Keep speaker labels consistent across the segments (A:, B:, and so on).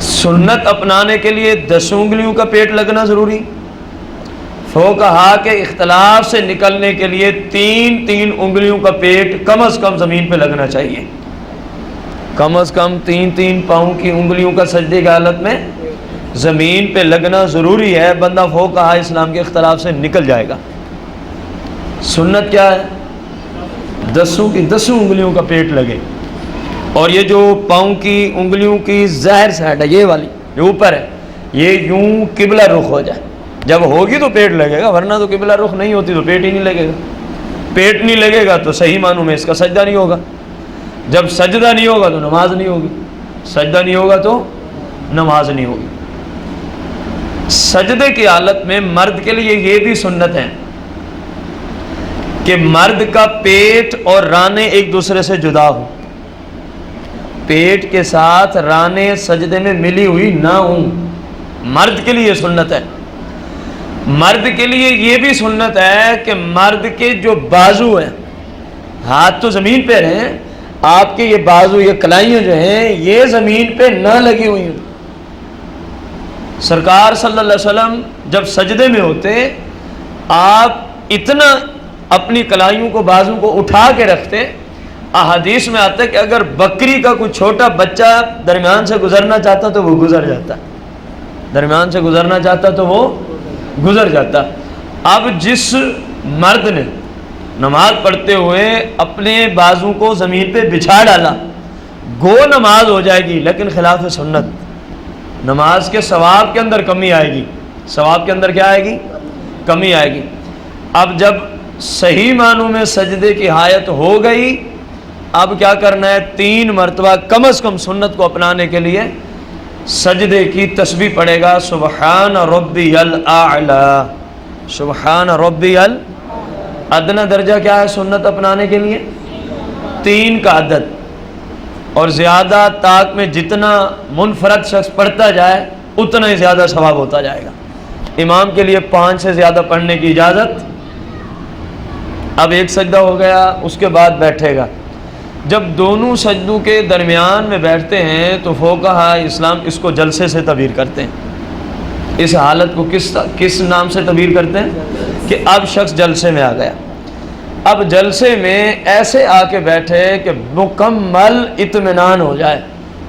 A: سنت اپنانے کے لیے 10 انگلیوں کا پیٹ لگنا ضروری. فقہا کے اختلاف سے نکلنے کے لیے 3 انگلیوں کا پیٹ کم از کم زمین پہ لگنا چاہیے. کم از کم 3 پاؤں کی انگلیوں کا سجدے کی حالت میں زمین پہ لگنا ضروری ہے. بندہ فقہا اسلام کے اختلاف سے نکل جائے گا. سنت کیا ہے؟ 10 انگلیوں کا پیٹ لگے. اور یہ جو پاؤں کی انگلیوں کی ظاہر سائڈ ہے، یہ والی جو اوپر ہے، یہ یوں قبلہ رخ ہو جائے. جب ہوگی تو پیٹ لگے گا، ورنہ تو قبلہ رخ نہیں ہوتی تو پیٹ ہی نہیں لگے گا. پیٹ نہیں لگے گا تو صحیح معنوں میں اس کا سجدہ نہیں ہوگا. جب سجدہ نہیں ہوگا تو نماز نہیں ہوگی. سجدہ نہیں ہوگا تو نماز نہیں ہوگی. سجدے کی حالت میں مرد کے لیے یہ بھی سنت ہے کہ مرد کا پیٹ اور رانے ایک دوسرے سے جدا ہو. پیٹ کے ساتھ رانے سجدے میں ملی ہوئی نہ ہوں. مرد کے لیے سنت ہے. مرد کے لیے یہ بھی سنت ہے کہ مرد کے جو بازو ہیں، ہاتھ تو زمین پہ رہیں، آپ کے یہ بازو، یہ کلائیاں جو ہیں، یہ زمین پہ نہ لگی ہوئی ہیں. سرکار صلی اللہ علیہ وسلم جب سجدے میں ہوتے، آپ اتنا اپنی کلائیوں کو، بازو کو اٹھا کے رکھتے. احادیث میں آتا ہے کہ اگر بکری کا کوئی چھوٹا بچہ درمیان سے گزرنا چاہتا تو وہ گزر جاتا. درمیان سے گزرنا چاہتا تو وہ گزر جاتا. اب جس مرد نے نماز پڑھتے ہوئے اپنے بازو کو زمین پہ بچھا ڈالا، گو نماز ہو جائے گی لیکن خلاف سنت. نماز کے ثواب کے اندر کمی آئے گی. ثواب کے اندر کیا آئے گی؟ کمی آئے گی. اب جب صحیح معنوں میں سجدے کی حایت ہو گئی، اب کیا کرنا ہے؟ 3 مرتبہ کم از کم سنت کو اپنانے کے لیے سجدے کی تسبیح پڑھے گا. سبحان ربی الاعلی، سبحان ربی ادنا درجہ کیا ہے سنت اپنانے کے لیے؟ 3 کا عدد. اور زیادہ طاق میں جتنا منفرد شخص پڑھتا جائے اتنا ہی زیادہ ثواب ہوتا جائے گا. امام کے لیے 5 سے زیادہ پڑھنے کی اجازت. اب ایک سجدہ ہو گیا، اس کے بعد بیٹھے گا. جب دونوں سجدوں کے درمیان میں بیٹھتے ہیں تو فقہا اسلام اس کو جلسے سے تعبیر کرتے ہیں. اس حالت کو کس نام سے تعبیر کرتے ہیں؟ کہ اب شخص جلسے میں آ گیا. اب جلسے میں ایسے آ کے بیٹھے کہ مکمل اطمینان ہو جائے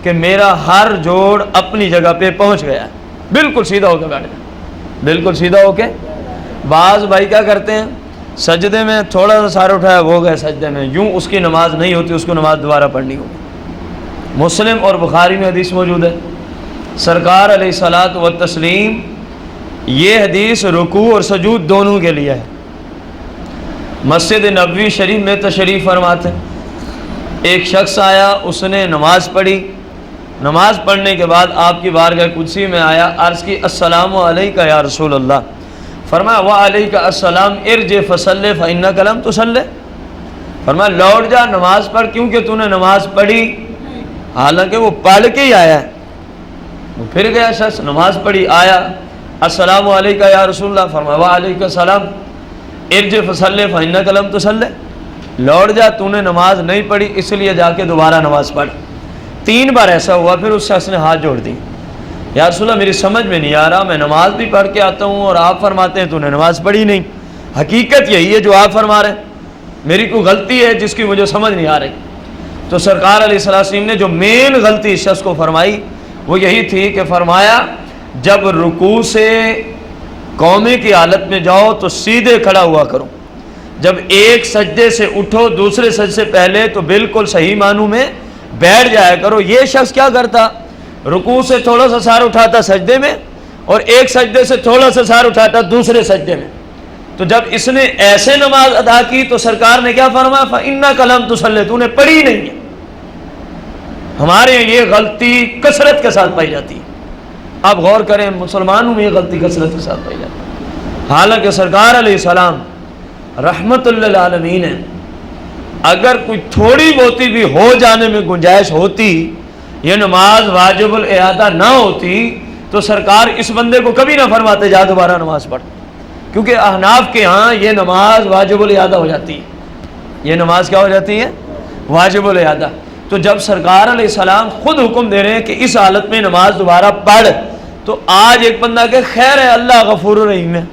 A: کہ میرا ہر جوڑ اپنی جگہ پہ پہنچ گیا ہے. بالکل سیدھا ہو کے بیٹھ جائے. بالکل سیدھا ہو کے. بعض بھائی کیا کرتے ہیں؟ سجدے میں تھوڑا سا سار اٹھایا، وہ گئے سجدے میں، یوں اس کی نماز نہیں ہوتی، اس کو نماز دوبارہ پڑھنی ہوگی. مسلم اور بخاری میں حدیث موجود ہے. سرکار علیہ الصلاۃ والتسلیم، یہ حدیث رکوع اور سجود دونوں کے لیے ہے. مسجد نبوی شریف میں تشریف فرماتے ہیں. ایک شخص آیا، اس نے نماز پڑھی. نماز پڑھنے کے بعد آپ کی بارگاہ قدسی میں آیا، عرض کی السلام علیکہ یا رسول اللہ. فرمایا وعلیکہ السلام ارجع فصلی فإنک لم تصلی. فرمایا لوٹ جا، نماز پڑھ، کیونکہ تو نے نماز پڑھی. حالانکہ وہ پڑھ کے ہی آیا ہے. وہ پھر گیا شخص، نماز پڑھی، آیا، السلام علیکہ یا رسول اللہ. فرمایا وعلیکہ السلام ارجع فصلی فإنک لم تصلی. لوٹ جا، تو نے نماز نہیں پڑھی، اس لیے جا کے دوبارہ نماز پڑھ. 3 بار ایسا ہوا. پھر اس شخص نے ہاتھ جوڑ دی، یا رسول اللہ میری سمجھ میں نہیں آ رہا، میں نماز بھی پڑھ کے آتا ہوں اور آپ فرماتے ہیں تو نے نماز پڑھی نہیں. حقیقت یہی ہے جو آپ فرما رہے ہیں، میری کوئی غلطی ہے جس کی مجھے سمجھ نہیں آ رہی. تو سرکار علیہ السلام نے جو مین غلطی اس شخص کو فرمائی وہ یہی تھی کہ فرمایا جب رکوع سے قومے کی حالت میں جاؤ تو سیدھے کھڑا ہوا کرو. جب ایک سجدے سے اٹھو دوسرے سجدے سے پہلے تو بالکل صحیح معنوں میں بیٹھ جایا کرو. یہ شخص کیا کرتا؟ رکوع سے تھوڑا سا سار اٹھاتا سجدے میں، اور ایک سجدے سے تھوڑا سا سار اٹھاتا دوسرے سجدے میں. تو جب اس نے ایسے نماز ادا کی تو سرکار نے کیا فرمایا؟ فإنک لم تصلی، تو نے پڑھی نہیں ہے. ہمارے یہ غلطی کثرت کے ساتھ پائی جاتی ہے. آپ غور کریں، مسلمانوں میں یہ غلطی کثرت کے ساتھ پائی جاتی ہے. حالانکہ سرکار علیہ السلام رحمت للعالمین ہے. اگر کوئی تھوڑی بہتی بھی ہو جانے میں گنجائش ہوتی، یہ نماز واجب الاعادہ نہ ہوتی، تو سرکار اس بندے کو کبھی نہ فرماتے جا دوبارہ نماز پڑھ. کیونکہ احناف کے ہاں یہ نماز واجب الاعادہ ہو جاتی ہے. یہ نماز کیا ہو جاتی ہے؟ واجب الاعادہ. تو جب سرکار علیہ السلام خود حکم دے رہے ہیں کہ اس حالت میں نماز دوبارہ پڑھ، تو آج ایک بندہ کہ خیر ہے اللہ غفور الرحیم ہے.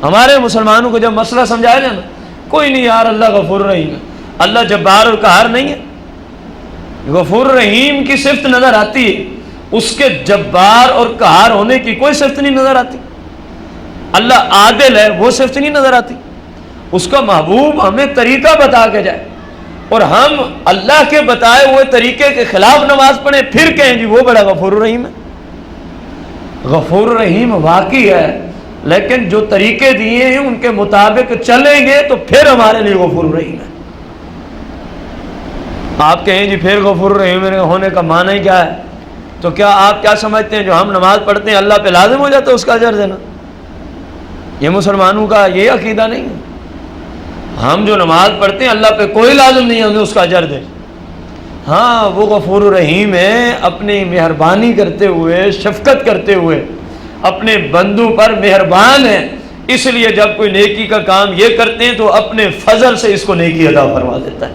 A: ہمارے مسلمانوں کو جب مسئلہ سمجھایا جائے نا، کوئی نہیں یار اللہ غفور الرحیم ہے، اللہ جبار اور قہار نہیں ہے. غفور الرحیم کی صفت نظر آتی ہے، اس کے جبار اور قہار ہونے کی کوئی صفت نہیں نظر آتی. اللہ عادل ہے، وہ صفت نہیں نظر آتی. اس کا محبوب ہمیں طریقہ بتا کے جائے اور ہم اللہ کے بتائے ہوئے طریقے کے خلاف نماز پڑھیں، پھر کہیں جی وہ بڑا غفور الرحیم ہے. غفور الرحیم واقعی ہے، لیکن جو طریقے دیے ہیں ان کے مطابق چلیں گے تو پھر ہمارے لیے غفور الرحیم ہے. آپ کہیں جی پھر غفور الرحیم ہونے کا معنی ہی کیا ہے؟ تو کیا آپ کیا سمجھتے ہیں جو ہم نماز پڑھتے ہیں اللہ پہ لازم ہو جاتا ہے اس کا اجر دینا؟ یہ مسلمانوں کا یہ عقیدہ نہیں ہے. ہم جو نماز پڑھتے ہیں اللہ پہ کوئی لازم نہیں ہے ہمیں اس کا اجر دے. ہاں وہ غفور الرحیم ہے، اپنی مہربانی کرتے ہوئے، شفقت کرتے ہوئے اپنے بندوں پر مہربان ہے، اس لیے جب کوئی نیکی کا کام یہ کرتے ہیں تو اپنے فضل سے اس کو نیکی عطا فرما دیتا ہے.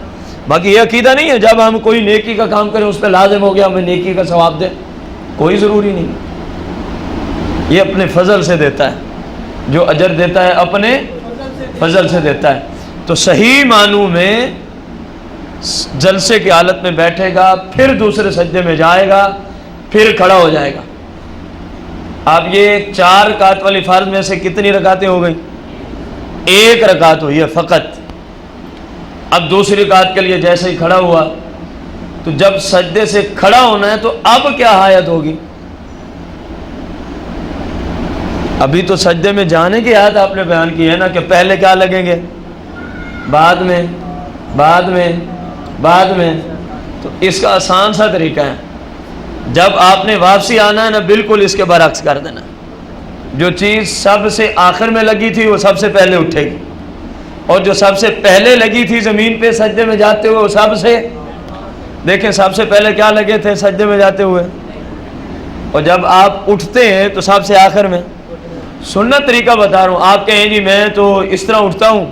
A: باقی یہ عقیدہ نہیں ہے جب ہم کوئی نیکی کا کام کریں اس پہ لازم ہو گیا ہمیں نیکی کا ثواب دے، کوئی ضروری نہیں. یہ اپنے فضل سے دیتا ہے، جو اجر دیتا ہے اپنے فضل سے دیتا ہے. تو صحیح معنوں میں جلسے کی حالت میں بیٹھے گا، پھر دوسرے سجدے میں جائے گا، پھر کھڑا ہو جائے گا. اب یہ 4 رکعت والی فرض میں سے کتنی رکعتیں ہو گئیں؟ 1 رکعت ہوئی ہے فقط. اب دوسری رکعت کے لیے جیسے ہی کھڑا ہوا تو جب سجدے سے کھڑا ہونا ہے تو اب کیا حالت ہوگی؟ ابھی تو سجدے میں جانے کی حالت آپ نے بیان کی ہے نا کہ پہلے کیا لگیں گے، بعد میں، بعد میں، بعد میں. تو اس کا آسان سا طریقہ ہے، جب آپ نے واپسی آنا ہے نا بالکل اس کے برعکس کر دینا. جو چیز سب سے آخر میں لگی تھی وہ سب سے پہلے اٹھے گی، اور جو سب سے پہلے لگی تھی زمین پہ سجدے میں جاتے ہوئے وہ سب سے، دیکھیں سب سے پہلے کیا لگے تھے سجدے میں جاتے ہوئے، اور جب آپ اٹھتے ہیں تو سب سے آخر میں. سنت طریقہ بتا رہا ہوں. آپ کہیں جی میں تو اس طرح اٹھتا ہوں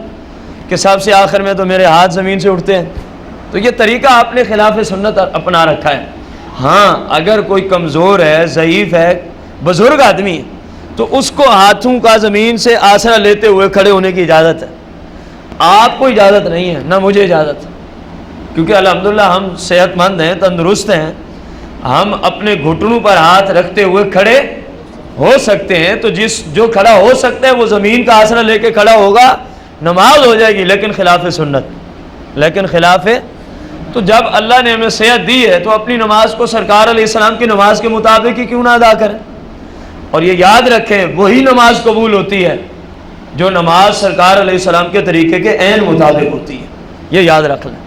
A: کہ سب سے آخر میں تو میرے ہاتھ زمین سے اٹھتے ہیں، تو یہ طریقہ آپ نے خلاف سنت اپنا رکھا ہے. ہاں اگر کوئی کمزور ہے، ضعیف ہے، بزرگ آدمی ہے تو اس کو ہاتھوں کا زمین سے آسرا لیتے ہوئے کھڑے ہونے کی اجازت ہے. آپ کو اجازت نہیں ہے، نہ مجھے اجازت ہے، کیونکہ الحمدللہ ہم صحت مند ہیں، تندرست ہیں، ہم اپنے گھٹنوں پر ہاتھ رکھتے ہوئے کھڑے ہو سکتے ہیں. تو جو کھڑا ہو سکتا ہے وہ زمین کا آسرا لے کے کھڑا ہوگا، نماز ہو جائے گی، لیکن خلاف سنت، لیکن خلاف. تو جب اللہ نے ہمیں صحت دی ہے تو اپنی نماز کو سرکار علیہ السلام کی نماز کے مطابق ہی کیوں نہ ادا کریں. اور یہ یاد رکھیں وہی نماز قبول ہوتی ہے جو نماز سرکار علیہ السلام کے طریقے کے عین مطابق ہوتی ہے، یہ یاد رکھ لیں.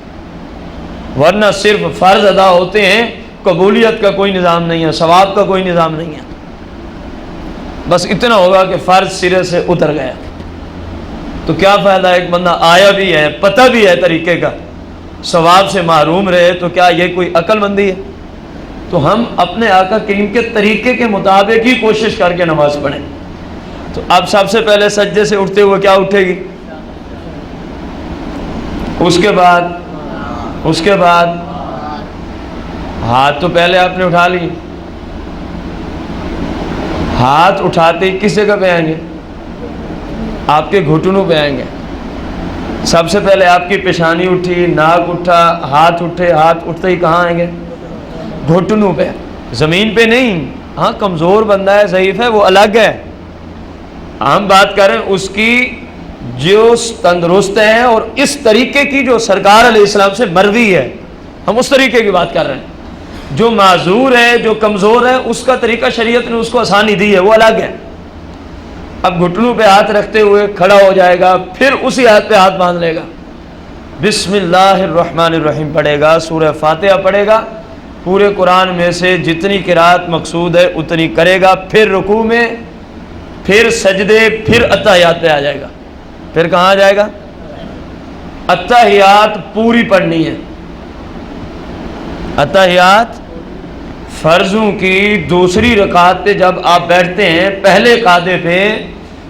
A: ورنہ صرف فرض ادا ہوتے ہیں، قبولیت کا کوئی نظام نہیں ہے، ثواب کا کوئی نظام نہیں ہے. بس اتنا ہوگا کہ فرض سرے سے اتر گیا تو کیا فائدہ؟ ایک بندہ آیا بھی ہے، پتہ بھی ہے طریقے کا، ثواب سے محروم رہے، تو کیا یہ کوئی عقل مندی ہے؟ تو ہم اپنے آقا کریم کے طریقے کے مطابق ہی کوشش کر کے نماز پڑھیں. تو اب سب سے پہلے سجدے سے اٹھتے ہوئے کیا اٹھے گی؟ اس کے بعد ہاتھ تو پہلے آپ نے اٹھا لی، ہاتھ اٹھاتے ہی کس جگہ پہ آئیں گے؟ آپ کے گھٹنوں پہ آئیں گے. سب سے پہلے آپ کی پیشانی اٹھی، ناک اٹھا، ہاتھ اٹھے، ہاتھ اٹھتے ہی کہاں آئیں گے؟ گھٹنوں پہ، زمین پہ نہیں. ہاں کمزور بندہ ہے، ضعیف ہے، وہ الگ ہے. ہم بات کریں اس کی جو تندرست ہے اور اس طریقے کی جو سرکار علیہ السلام سے مروی ہے، ہم اس طریقے کی بات کر رہے ہیں. جو معذور ہے، جو کمزور ہے، اس کا طریقہ شریعت نے اس کو آسانی دی ہے، وہ الگ ہے. اب گھٹنوں پہ ہاتھ رکھتے ہوئے کھڑا ہو جائے گا، پھر اسی ہاتھ پہ ہاتھ باندھ لے گا، بسم اللہ الرحمن الرحیم پڑھے گا، سورہ فاتحہ پڑھے گا، پورے قرآن میں سے جتنی قرات مقصود ہے اتنی کرے گا، پھر رکوع میں، پھر سجدے، پھر اتحیات پہ آ جائے گا. پھر کہاں آ جائے گا؟ اتحیات پوری پڑھنی ہے. اتحیات فرضوں کی دوسری رکعت پہ جب آپ بیٹھتے ہیں پہلے قاعدے پہ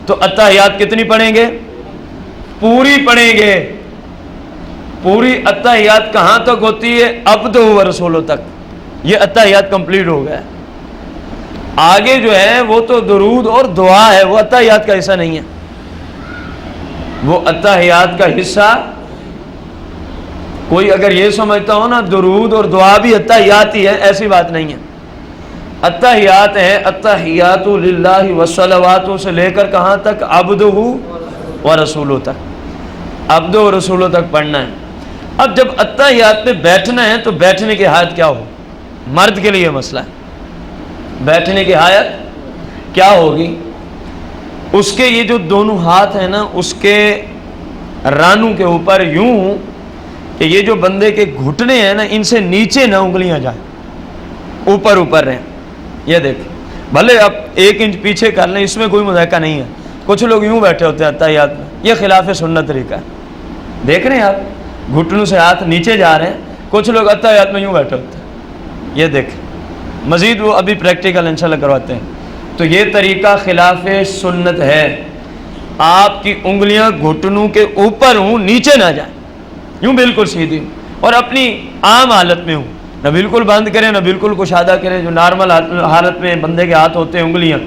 A: تو اتحیات کتنی پڑھیں گے؟ پوری پڑھیں گے. پوری اتحیات کہاں تک ہوتی ہے؟ عبدہ و رسولوں تک، یہ اتحیات کمپلیٹ ہو گیا ہے۔ آگے جو ہے وہ تو درود اور دعا ہے، وہ اتحیات کا حصہ نہیں ہے، وہ اتحیات کا حصہ کوئی اگر یہ سمجھتا ہو نا درود اور دعا بھی اتحیات ہی ہے، ایسی بات نہیں ہے۔ اتحیات ہے، اتحیات للہ والصلوات سے لے کر کہاں تک؟ عبدہ و رسولوں تک، عبدہ و رسولوں تک پڑھنا ہے۔ اب جب اتحیات میں بیٹھنا ہے تو بیٹھنے کی حالت کیا ہو؟ مرد کے لیے مسئلہ ہے، بیٹھنے کی حالت کیا ہوگی؟ اس کے یہ جو دونوں ہاتھ ہیں نا اس کے رانوں کے اوپر یوں کہ یہ جو بندے کے گھٹنے ہیں نا ان سے نیچے نہ انگلیاں جائیں، اوپر اوپر رہیں۔ یہ دیکھیں، بھلے آپ 1 انچ پیچھے کر لیں، اس میں کوئی مذائقہ نہیں ہے۔ کچھ لوگ یوں بیٹھے ہوتے ہیں اتحیات میں، یہ خلاف سنت طریقہ ہے۔ دیکھ رہے ہیں آپ، گھٹنوں سے ہاتھ نیچے جا رہے ہیں، کچھ لوگ اتحیات میں یوں بیٹھے ہوتے ہیں۔ یہ دیکھیں، مزید وہ ابھی پریکٹیکل انشاءاللہ کرواتے ہیں۔ تو یہ طریقہ خلاف سنت ہے، آپ کی انگلیاں گھٹنوں کے اوپر ہوں، نیچے نہ جائیں، یوں بالکل سیدھی، اور اپنی عام حالت میں ہوں، نہ بالکل بند کریں نہ بالکل کشادہ کریں، جو نارمل حالت میں بندے کے ہاتھ ہوتے ہیں انگلیاں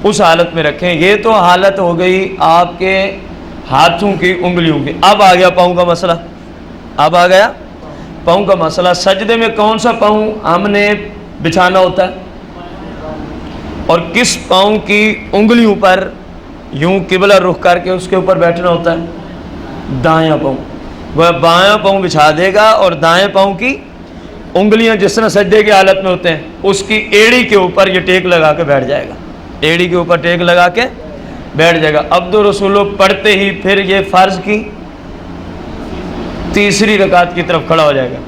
A: اس حالت میں رکھیں۔ یہ تو حالت ہو گئی آپ کے ہاتھوں کی انگلیوں کی۔ اب آ گیا پاؤں کا مسئلہ، اب آ گیا پاؤں کا مسئلہ۔ سجدے میں کون سا پاؤں ہم نے بچھانا ہوتا ہے اور کس پاؤں کی انگلیوں پر یوں قبلہ رخ کر کے اس کے اوپر بیٹھنا ہوتا ہے؟ دایاں پاؤں۔ وہ بایاں پاؤں بچھا دے گا اور دائیں پاؤں کی انگلیاں جس طرح سجدے کی حالت میں ہوتے ہیں اس کی ایڑی کے اوپر یہ ٹیک لگا کے بیٹھ جائے گا، ایڑی کے اوپر ٹیک لگا کے بیٹھ جائے گا۔ عبد الرسول پڑھتے ہی پھر یہ فرض کی تیسری رکعت کی طرف کھڑا ہو جائے گا۔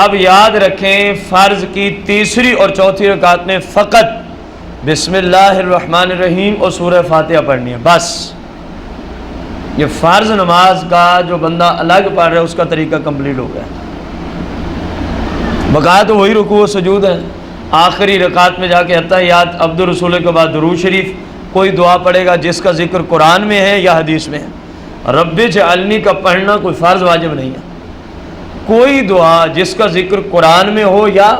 A: اب یاد رکھیں فرض کی تیسری اور چوتھی رکعت میں فقط بسم اللہ الرحمن الرحیم اور سورہ فاتحہ پڑھنی ہے، بس۔ یہ فرض نماز کا جو بندہ الگ پڑھ رہا ہے اس کا طریقہ کمپلیٹ ہو گیا۔ بقایا تو وہی رکوع و سجود ہے۔ آخری رکعت میں جا کے اتحیات، عبد الرسول کے بعد درود شریف، کوئی دعا پڑھے گا جس کا ذکر قرآن میں ہے یا حدیث میں ہے۔ رب اجعلنی کا پڑھنا کوئی فرض واجب نہیں ہے، کوئی دعا جس کا ذکر قرآن میں ہو یا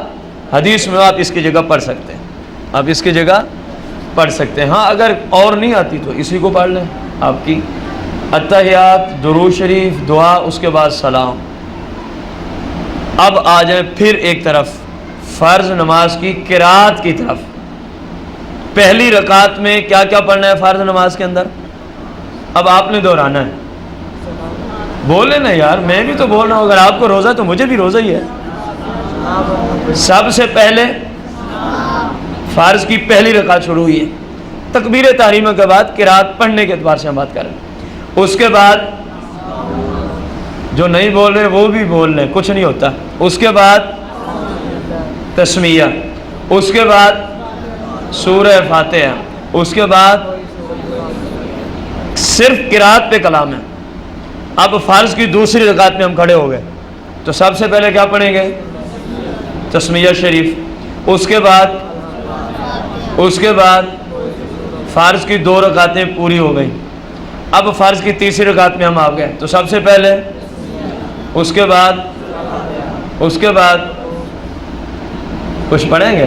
A: حدیث میں ہو آپ اس کی جگہ پڑھ سکتے ہیں، آپ اس کی جگہ پڑھ سکتے ہیں۔ ہاں اگر اور نہیں آتی تو اسی کو پڑھ لیں۔ آپ کی اتحیات، درود شریف، دعا، اس کے بعد سلام۔ اب آ جائیں پھر ایک طرف فرض نماز کی قرات کی طرف۔ پہلی رکعت میں کیا کیا پڑھنا ہے فرض نماز کے اندر؟ اب آپ نے دہرانا ہے، بولے نا یار، میں بھی تو بول رہا ہوں، اگر آپ کو روزہ تو مجھے بھی روزہ ہی ہے۔ سب سے پہلے فرض کی پہلی رکعت شروع ہوئی ہے، تکبیر تحریمہ کے بعد قرات پڑھنے کے اعتبار سے ہم بات کریں۔ اس کے بعد جو نہیں بول رہے وہ بھی بول رہے، کچھ نہیں ہوتا۔ اس کے بعد تسمیہ، اس کے بعد سورہ فاتحہ، اس کے بعد صرف قرات پہ کلام ہے۔ اب فرض کی دوسری رکعت میں ہم کھڑے ہو گئے تو سب سے پہلے کیا پڑھیں گے؟ تسمیہ شریف۔ اس کے بعد فرض کی 2 رکعتیں پوری ہو گئیں۔ اب فرض کی تیسری رکعت میں ہم آ گئے تو سب سے پہلے اس کے بعد کچھ پڑھیں گے،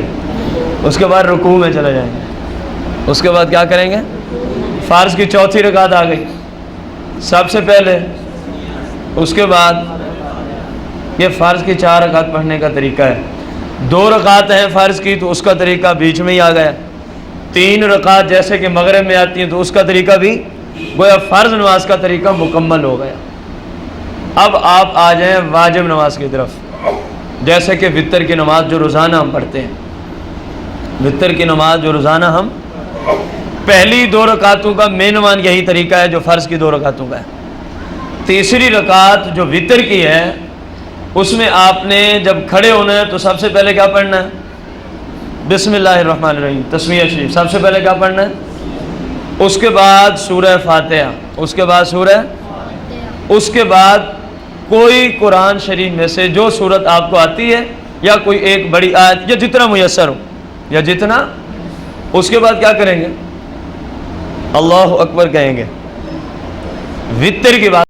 A: اس کے بعد رکوع میں چلے جائیں گے، اس کے بعد کیا کریں گے؟ فرض کی چوتھی رکعت آ گئی، سب سے پہلے اس کے بعد یہ فرض کی 4 رکعت پڑھنے کا طریقہ ہے۔ 2 رکعت ہیں فرض کی تو اس کا طریقہ بیچ میں ہی آ گیا۔ 3 رکعت جیسے کہ مغرب میں آتی ہیں تو اس کا طریقہ بھی گویا فرض نماز کا طریقہ مکمل ہو گیا۔ اب آپ آ جائیں واجب نماز کی طرف، جیسے کہ وتر کی نماز جو روزانہ ہم پڑھتے ہیں۔ وتر کی نماز جو روزانہ ہم پہلی 2 رکعتوں کا مین ون یہی طریقہ ہے جو فرض کی 2 رکعتوں کا ہے۔ تیسری رکعت جو وتر کی ہے اس میں آپ نے جب کھڑے ہونا ہے تو سب سے پہلے کیا پڑھنا ہے؟ بسم اللہ الرحمن الرحیم، تسمیہ شریف، سب سے پہلے کیا پڑھنا ہے؟ اس کے بعد سورہ فاتحہ، اس کے بعد کوئی قرآن شریف میں سے جو سورت آپ کو آتی ہے یا کوئی ایک بڑی آیت یا جتنا میسر ہو یا جتنا، اس کے بعد کیا کریں گے؟ اللہ اکبر کہیں گے۔ وتر کی بات